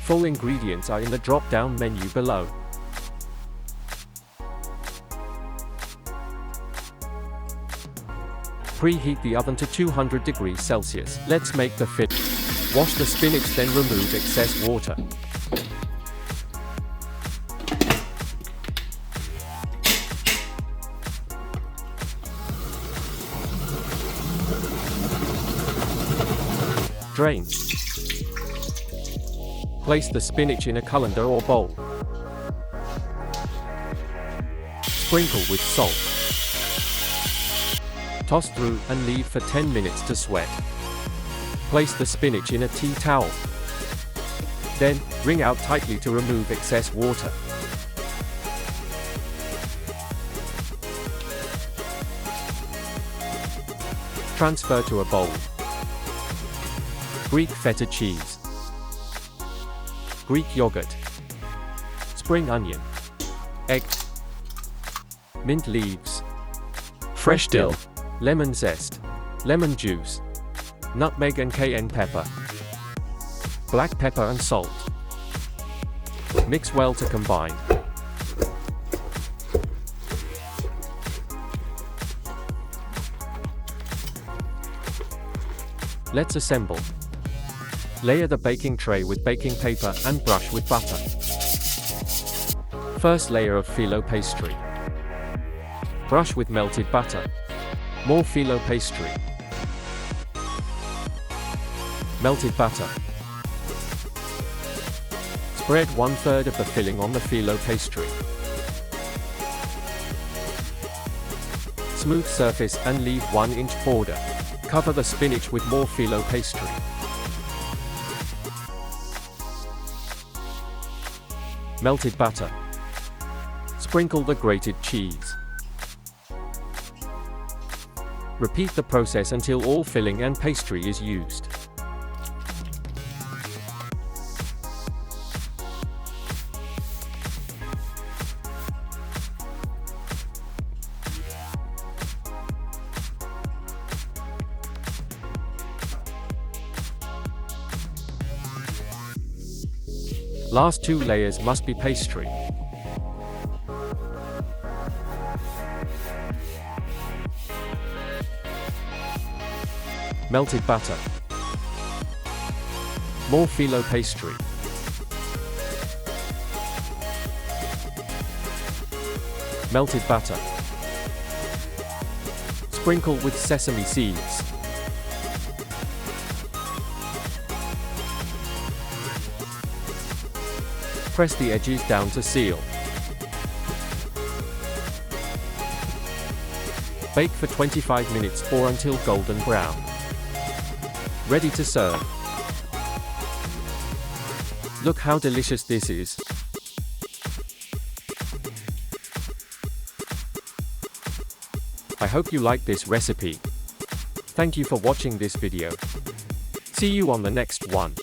Full ingredients are in the drop-down menu below. Preheat the oven to 200 degrees Celsius. Let's make the filling. Wash the spinach, then remove excess water. Drain. Place the spinach in a colander or bowl. Sprinkle with salt. Toss through and leave for 10 minutes to sweat. Place the spinach in a tea towel. Then, wring out tightly to remove excess water. Transfer to a bowl. Greek feta cheese, Greek yogurt, spring onion, egg, mint leaves, fresh dill, lemon zest, lemon juice, nutmeg and cayenne pepper, black pepper and salt. Mix well to combine. Let's assemble. Layer the baking tray with baking paper and brush with butter. First layer of filo pastry. Brush with melted butter. More filo pastry. Melted butter. Spread 1/3 of the filling on the filo pastry. Smooth surface and leave 1-inch border. Cover the spinach with more filo pastry. Melted butter. Sprinkle the grated cheese. Repeat the process until all filling and pastry is used. Last 2 layers must be pastry. Melted butter. More filo pastry. Melted butter. Sprinkle with sesame seeds. Press the edges down to seal. Bake for 25 minutes or until golden brown. Ready to serve. Look how delicious this is. I hope you like this recipe. Thank you for watching this video. See you on the next one.